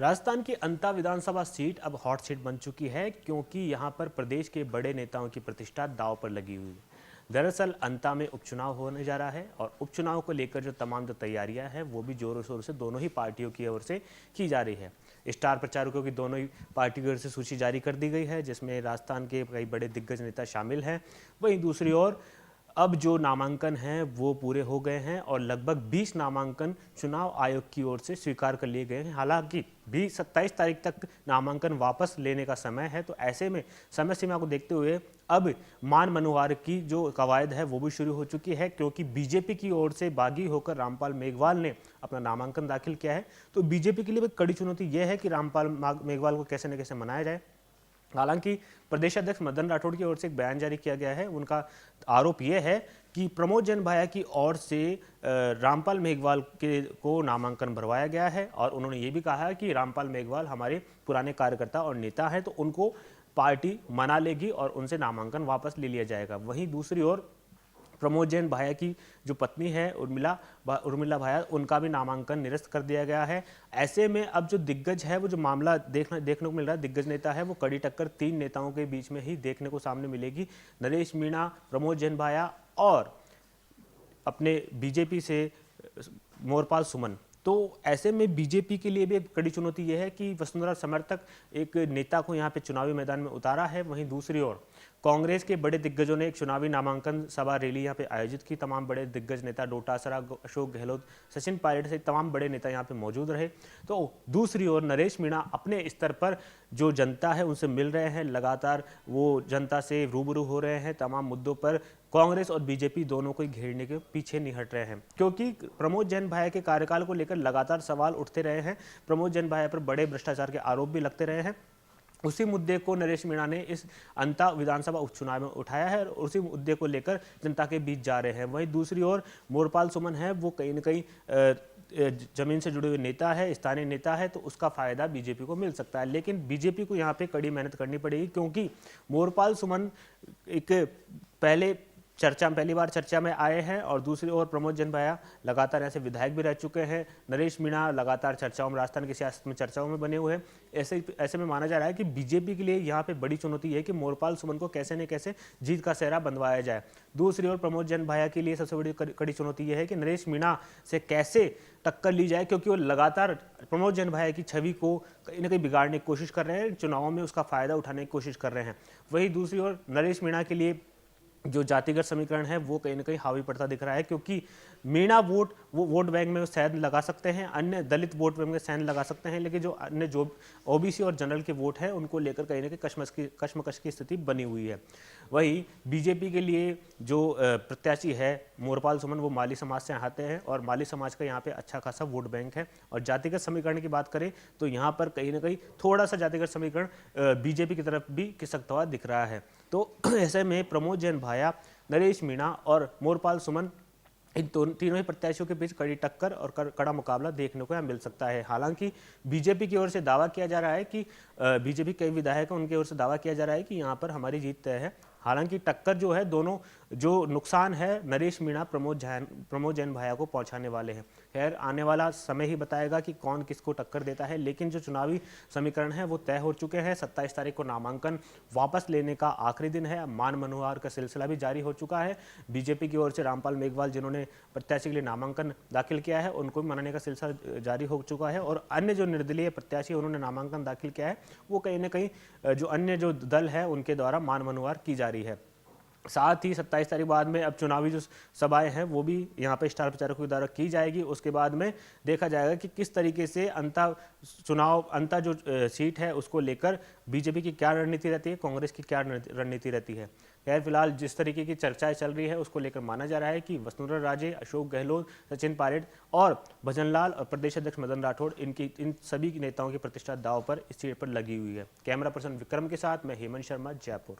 राजस्थान की अंता विधानसभा सीट अब hot seat बन चुकी है क्योंकि यहां पर प्रदेश के बड़े नेताओं की प्रतिष्ठा दांव पर लगी हुई है। दरअसल अंता में उपचुनाव होने जा रहा है और उपचुनाव को लेकर जो तमाम तैयारियां हैं वो भी जोरों शोरों से दोनों ही पार्टियों की ओर से की जा रही है। स्टार प्रचारकों की दोनों ही पार्टी की ओर से सूची जारी कर दी गई है जिसमें राजस्थान के कई बड़े दिग्गज नेता शामिल हैं। वहीं दूसरी ओर अब जो नामांकन हैं वो पूरे हो गए हैं और लगभग 20 नामांकन चुनाव आयोग की ओर से स्वीकार कर लिए गए हैं। हालांकि 27 तारीख तक नामांकन वापस लेने का समय है, तो ऐसे में समय सीमा को देखते हुए अब मान मनोहार की जो कवायद है वो भी शुरू हो चुकी है क्योंकि बीजेपी की ओर से बागी होकर रामपाल मेघवाल ने अपना नामांकन दाखिल किया है। तो बीजेपी के लिए एक कड़ी चुनौती यह है कि रामपाल मेघवाल को कैसे न कैसे मनाया जाए। हालांकि प्रदेश अध्यक्ष मदन राठौड़ की ओर से एक बयान जारी किया गया है। उनका आरोप यह है कि प्रमोद जैन भाया की ओर से रामपाल मेघवाल को नामांकन भरवाया गया है और उन्होंने ये भी कहा है कि रामपाल मेघवाल हमारे पुराने कार्यकर्ता और नेता हैं, तो उनको पार्टी मना लेगी और उनसे नामांकन वापस ले लिया जाएगा। वहीं दूसरी ओर प्रमोद जैन भाया की जो पत्नी है उर्मिला भाया, उनका भी नामांकन निरस्त कर दिया गया है। ऐसे में अब जो दिग्गज है वो जो मामला देखने को मिल रहा है, दिग्गज नेता है वो कड़ी टक्कर 3 नेताओं के बीच में ही देखने को सामने मिलेगी। नरेश मीणा, प्रमोद जैन भाया और अपने बीजेपी से मोरपाल सुमन। तो ऐसे में बीजेपी के लिए भी एक कड़ी चुनौती यह है कि वसुंधरा समर्थक एक नेता को यहाँ पे चुनावी मैदान में उतारा है। वहीं दूसरी ओर कांग्रेस के बड़े दिग्गजों ने एक चुनावी नामांकन सभा रैली यहाँ पे आयोजित की। तमाम बड़े दिग्गज नेता डोटासरा, अशोक गहलोत, सचिन पायलट से तमाम बड़े नेता यहाँ पे मौजूद रहे। तो दूसरी ओर नरेश मीणा अपने स्तर पर जो जनता है उनसे मिल रहे हैं, लगातार वो जनता से रूबरू हो रहे हैं। तमाम मुद्दों पर कांग्रेस और बीजेपी दोनों को घेरने के पीछे नहीं हट रहे हैं क्योंकि प्रमोद जैन भाया के कार्यकाल को लेकर लगातार सवाल उठते रहे हैं। प्रमोद जैन भाया पर बड़े भ्रष्टाचार के आरोप भी लगते रहे हैं। उसी मुद्दे को नरेश मीणा ने इस अंता विधानसभा उपचुनाव में उठाया है और उसी मुद्दे को लेकर जनता के बीच जा रहे हैं। वहीं दूसरी ओर मोरपाल सुमन है वो कहीं न कहीं जमीन से जुड़े हुए नेता है, स्थानीय नेता है, तो उसका फायदा बीजेपी को मिल सकता है। लेकिन बीजेपी को यहाँ पे कड़ी मेहनत करनी पड़ेगी क्योंकि मोरपाल सुमन एक पहली बार चर्चा में आए हैं और दूसरी ओर प्रमोद जैन भाया लगातार ऐसे विधायक भी रह चुके हैं। नरेश मीणा लगातार चर्चाओं में, राजस्थान की सियासत में चर्चाओं में बने हुए हैं। ऐसे में माना जा रहा है कि बीजेपी के लिए यहाँ पे बड़ी चुनौती है कि मोरपाल सुमन को कैसे न कैसे जीत का सेहरा बंधवाया जाए। दूसरी ओर प्रमोद जैन भाया के लिए सबसे बड़ी कड़ी चुनौती यह है कि नरेश मीणा से कैसे टक्कर ली जाए क्योंकि वो लगातार प्रमोद जैन भाया की छवि को कहीं न कहीं बिगाड़ने की कोशिश कर रहे हैं, चुनावों में उसका फायदा उठाने की कोशिश कर रहे हैं। वहीं दूसरी ओर नरेश मीणा के लिए जो जातिगत समीकरण है वो कहीं ना कहीं हावी पड़ता दिख रहा है क्योंकि मीणा वोट बैंक में सैन लगा सकते हैं, अन्य दलित वोट बैंक में सैन लगा सकते हैं, लेकिन जो ओबीसी और जनरल के वोट हैं उनको लेकर कहीं ना कहीं कश्मकश की स्थिति बनी हुई है। वहीं बीजेपी के लिए जो प्रत्याशी है मोरपाल सुमन वो माली समाज से आते हैं और माली समाज का यहाँ पे अच्छा खासा वोट बैंक है। और जातिगत समीकरण की बात करें तो यहाँ पर कहीं ना कहीं थोड़ा सा जातिगत समीकरण बीजेपी की तरफ भी खिसकता हुआ दिख रहा है। तो ऐसे में प्रमोद जैन भाया, नरेश मीणा और मोरपाल सुमन, इन तीनों ही प्रत्याशियों के बीच कड़ी टक्कर और कड़ा मुकाबला देखने को यहाँ मिल सकता है। हालांकि बीजेपी की ओर से दावा किया जा रहा है कि बीजेपी कई विधायक हैं उनकी ओर से दावा किया जा रहा है कि यहाँ पर हमारी जीत तय है। हालांकि टक्कर जो है दोनों, जो नुकसान है नरेश मीणा प्रमोद जैन भाया को पहुंचाने वाले हैं। खैर आने वाला समय ही बताएगा कि कौन किसको टक्कर देता है, लेकिन जो चुनावी समीकरण है वो तय हो चुके हैं। 27 तारीख को नामांकन वापस लेने का आखिरी दिन है। मान मनोहार का सिलसिला भी जारी हो चुका है। बीजेपी की ओर से रामपाल मेघवाल जिन्होंने प्रत्याशी के लिए नामांकन दाखिल किया है उनको भी मनाने का सिलसिला जारी हो चुका है और अन्य जो निर्दलीय प्रत्याशी उन्होंने नामांकन दाखिल किया है वो कहीं ना कहीं जो अन्य जो दल है उनके द्वारा मान मनोहार की जा रही है। साथ ही 27 तारीख बाद में अब चुनावी जो सभाएं हैं वो भी यहाँ पे स्टार प्रचारकों के द्वारा की जाएगी। उसके बाद में देखा जाएगा कि किस तरीके से अंता जो सीट है उसको लेकर बीजेपी की क्या रणनीति रहती है, कांग्रेस की क्या रणनीति रहती है। खैर फिलहाल जिस तरीके की चर्चाएं चल रही है उसको लेकर माना जा रहा है कि वसुंधरा राजे, अशोक गहलोत, सचिन पायलट और भजनलाल और प्रदेश अध्यक्ष मदन राठौड़ इन सभी नेताओं की प्रतिष्ठा दांव पर इस सीट पर लगी हुई है। कैमरा पर्सन विक्रम के साथ मैं हेमंत शर्मा, जयपुर।